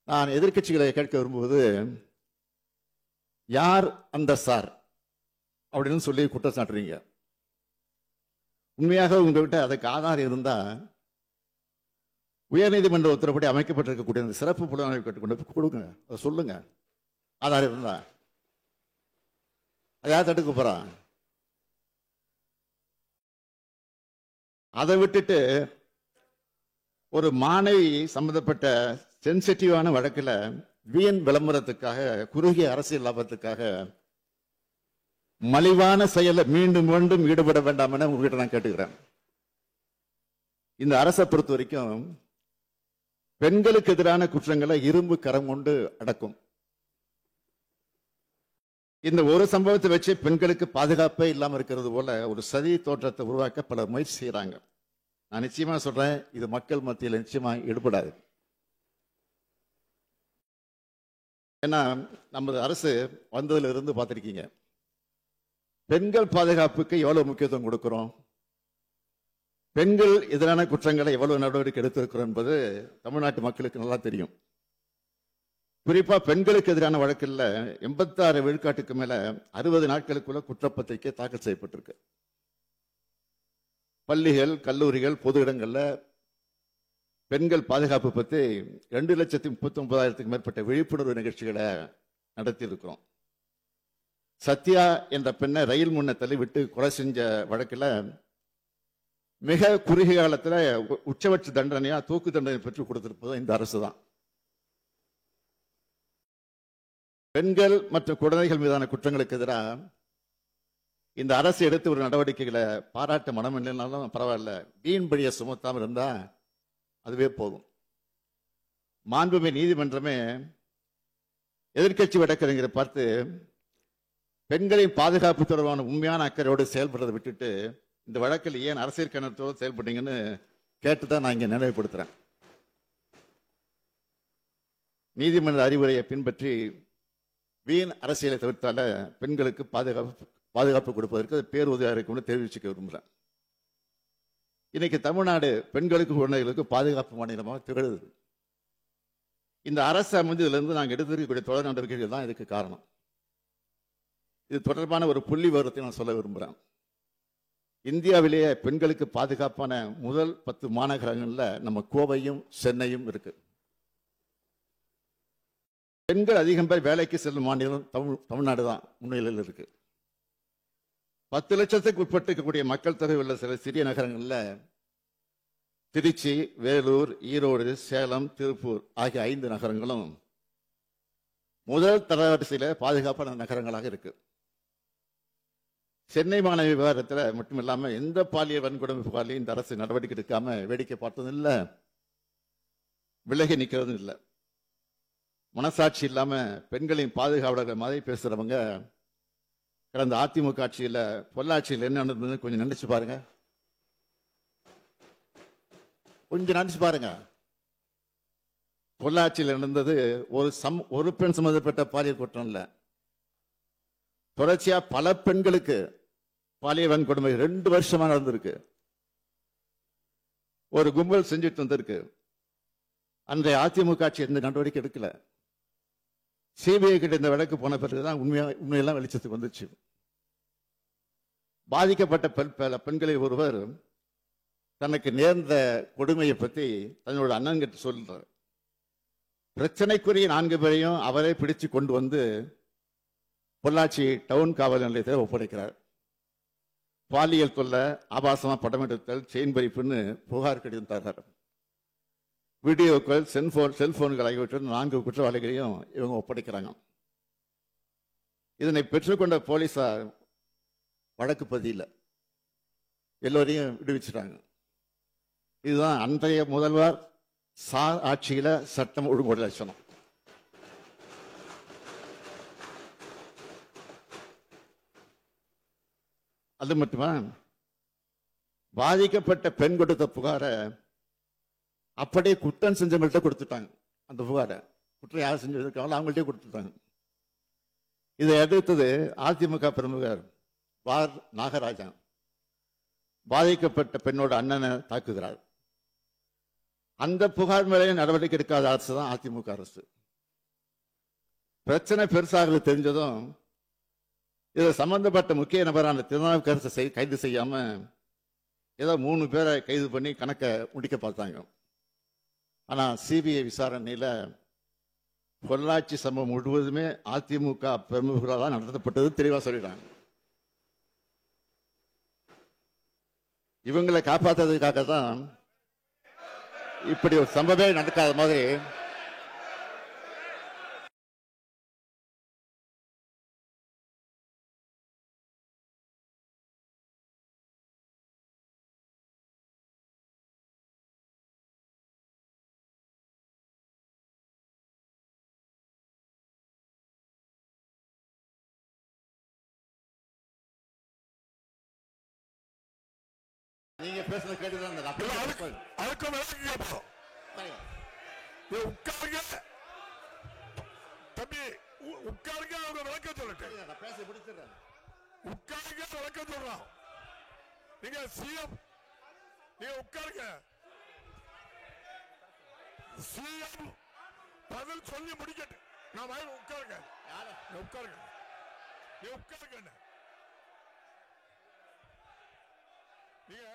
நான் எதிர்க்கட்சிகளை கேட்க வரும்போது, யார் அந்த சார் அப்படின்னு சொல்லி குற்றம் சாட்டுறீங்க. உண்மையாக உங்ககிட்ட அதுக்கு ஆதாரம் இருந்தா, உயர்நீதிமன்ற உத்தரப்படி அமைக்கப்பட்டிருக்கக்கூடிய அந்த சிறப்பு புலனாய்வு கேட்டுக்கொண்டு கொடுங்க, அதை சொல்லுங்க. ஆதாரம் இருந்தா அதை யார் தடுக்க போறான்? அதை விட்டுட்டு ஒரு மாணவி சம்பந்தப்பட்ட சென்சிட்டிவான வழக்கில் வீண் விளம்பரத்துக்காக, குறுகிய அரசியல் லாபத்துக்காக மலிவான செயலை மீண்டும் மீண்டும் ஈடுபட வேண்டாம் என உங்ககிட்ட நான் கேட்டுக்கிறேன். இந்த அரசை பொறுத்த வரைக்கும் பெண்களுக்கு எதிரான குற்றங்களை இரும்பு கரம் கொண்டு அடக்கும். இந்த ஒரு சம்பவத்தை வச்சு பெண்களுக்கு பாதுகாப்பே இல்லாம இருக்கிறது போல ஒரு சதி தோற்றத்தை உருவாக்க பலர் முயற்சி செய்யறாங்க. நான் நிச்சயமா சொல்றேன், இது மக்கள் மத்தியில் நிச்சயமா ஈடுபடாது. ஏன்னா நமது அரசு வந்ததுல இருந்து பார்த்திருக்கீங்க, பெண்கள் பாதுகாப்புக்கு எவ்வளவு முக்கியத்துவம் கொடுக்கிறோம், பெண்கள் எதிரான குற்றங்களை எவ்வளவு நடவடிக்கை எடுத்திருக்கிறோம் என்பது தமிழ்நாட்டு மக்களுக்கு நல்லா தெரியும். குறிப்பா பெண்களுக்கு எதிரான வழக்கில் 86 விழுக்காட்டுக்கு மேல 60 நாட்களுக்குள்ள குற்றப்பத்திரிகை தாக்கல் செய்யப்பட்டிருக்கு. பள்ளிகள், கல்லூரிகள், பொது இடங்கள்ல பெண்கள் பாதுகாப்பு பற்றி 2,39,000க்கும் மேற்பட்ட விழிப்புணர்வு நிகழ்ச்சிகளை நடத்தி இருக்கிறோம். சத்யா என்ற பெண்ணை ரயில் முன்ன தள்ளி விட்டு கொலை செஞ்ச வழக்கில் மிக குறுகிய காலத்தில் உச்சபட்ச தண்டனையா தூக்கு தண்டனை பெற்றுக் கொடுத்திருப்பது இந்த அரசு தான். பெண்கள் மற்றும் குழந்தைகள் மீதான குற்றங்களுக்கு எதிராக இந்த அரசு எடுத்து ஒரு நடவடிக்கைகளை பாராட்ட மனம் இல்லைனாலும் பரவாயில்ல, வீண் பழியை சுமத்தாமல் இருந்தா அதுவே போதும். மாண்புமிகு நீதிமன்றமே எதிர்க்கட்சி வழக்கறிஞரை பார்த்து பெண்களின் பாதுகாப்பு தொடர்பான உண்மையான அக்கறையோடு செயல்படுறதை விட்டுட்டு இந்த வழக்கில் ஏன் அரசியல் கணத்தோடு செயல்பட்டீங்கன்னு கேட்டுதான் நான் இங்க நினைவுபடுத்துறேன். நீதிமன்ற அறிவுரையை பின்பற்றி வீண் அரசியலை தவிர்த்தால பெண்களுக்கு பாதுகாப்பு கொடுப்பதற்கு பேருதவியாக இருக்கும்னு தெரிவிச்சுக்க விரும்புகிறேன். இன்னைக்கு தமிழ்நாடு பெண்களுக்கு குழந்தைகளுக்கு பாதுகாப்பு மாநிலமாக திகழுது. இந்த அரசு அமைந்ததிலிருந்து நாங்கள் எடுத்திருக்கக்கூடிய தொடர் நடவடிக்கைகள் தான் இதுக்கு காரணம். இது தொடர்பான ஒரு புள்ளி விவரத்தை நான் சொல்ல விரும்புகிறேன். இந்தியாவிலேயே பெண்களுக்கு பாதுகாப்பான முதல் 10 மாநகரங்களில் நம்ம கோவையும் சென்னையும் இருக்கு. பெண்கள் அதிகம் பேர் வேலைக்கு செல்லும் மாநிலம் தமிழ்நாடு தான் முன்னிலையில் இருக்கு. 10 லட்சத்துக்கு உட்பட்டு இருக்கக்கூடிய மக்கள் தொகை உள்ள சில சிறிய நகரங்களில் திருச்சி, வேலூர், ஈரோடு, சேலம், திருப்பூர் ஆகிய 5 நகரங்களும் முதல் தரவரிசையில் பாதுகாப்பான நகரங்களாக இருக்கு. சென்னை மாணவி விவகாரத்தில் மட்டும் இல்லாமல் எந்த பாலியல் வன்கொடுமை புகாரிலையும் இந்த அரசு நடவடிக்கை எடுக்காம வேடிக்கை பார்த்ததும் இல்லை, விலகி நிற்கிறதும் இல்லை. மனசாட்சி இல்லாம பெண்களின் பாதுகாவலர்கள் மாதிரி பேசுறவங்க கடந்த அதிமுக ஆட்சியில் பொள்ளாச்சியில் என்ன நடந்ததுன்னு கொஞ்சம் நினைச்சு பாருங்க. பொள்ளாச்சியில் நடந்தது ஒரு பெண் சம்பந்தப்பட்ட பாலியல் குற்றம் இல்ல, தொடர்ச்சியா பல பெண்களுக்கு பாலியல் வன்கொடுமை 2 வருஷமா நடந்திருக்கு. ஒரு கும்பல் செஞ்சுட்டு வந்திருக்கு. அன்றைய அதிமுக ஆட்சி எந்த நடவடிக்கை எடுக்கல. சிபிஐ கிட்ட இந்த வழக்கு போன பிறகுதான் உண்மையெல்லாம் வெளிச்சத்துக்கு வந்துச்சு. பாதிக்கப்பட்ட பெண்களை ஒருவர் தனக்கு நேர்ந்த கொடுமையை பற்றி தன்னோட அண்ணன் கிட்ட சொல்றார். பிரச்சனைக்குரிய 4 பேரையும் அவரே பிடிச்சு கொண்டு வந்து பொள்ளாச்சி டவுன் காவல் நிலையத்தில் ஒப்படைக்கிறார். பாலியல் தொல்லை, ஆபாசமா படம் எடுத்தல், செயின் பறிப்புன்னு புகார் கடிதம் தர்றார். வீடியோக்கள், செல்போன்கள் ஆகியவற்றில் 4 குற்றவாளிகளையும் இவங்க ஒப்படைக்கிறாங்க. இதனை பெற்றுக்கொண்ட போலீசார் வழக்கு பதியல, எல்லோரையும் விடுவிச்சிட்டாங்க. இதுதான் அன்றைய முதல்வர் சார் ஆட்சியில சட்டம் ஒழுங்கு லட்சணம். அது மட்டுமா, பாதிக்கப்பட்ட பெண் கொடுத்த புகாரை அப்படியே குற்றம் செஞ்சவங்கள்ட்ட கொடுத்துட்டாங்க. அந்த புகாரை குற்றம் யார் செஞ்சிருக்காங்களோ அவங்கள்ட்டே கொடுத்துட்டாங்க. இதை எதிர்த்தது அதிமுக பிரமுகர் வார் நாகராஜன். பாதிக்கப்பட்ட பெண்ணோட அண்ணனை தாக்குகிறார். அந்த புகார் மேலே நடவடிக்கை எடுக்காத அரசு தான் அதிமுக அரசு. பிரச்சனை பெருசாக தெரிஞ்சதும் இதை சம்பந்தப்பட்ட முக்கிய நபரான திருநாவுக்கரசை கைது செய்யாம ஏதோ 3 பேரை கைது பண்ணி கணக்கை முடிக்க பார்த்தாங்க. ஆனா சிபிஐ விசாரணையில பொள்ளாச்சி சம்பவம் முழுவதுமே அதிமுக பிரமுகர்களால் தான் நடத்தப்பட்டது தெளிவா சொல்லிட்டாங்க. இவங்களை காப்பாற்றுறதுக்காக தான் இப்படி ஒரு சம்பவமே நடக்காத மாதிரி நீங்க பேசுறது கேட்டுதான் அதுக்கு விளக்கம் கேட்போம். உட்காருங்க தம்பி, உட்காருங்க. அவங்க விளக்கம் சொல்லட்டு பேச முடிச்சிடுறேன். உட்காருங்க, விளக்கம் சொல்றோம். நீங்க சிஎம், நீங்க உட்காருங்க. சிஎம் பதில் சொல்லி முடிக்கட்டு. நான் உட்காருங்க, உட்காருங்க, நீ உட்காருங்க. நீங்க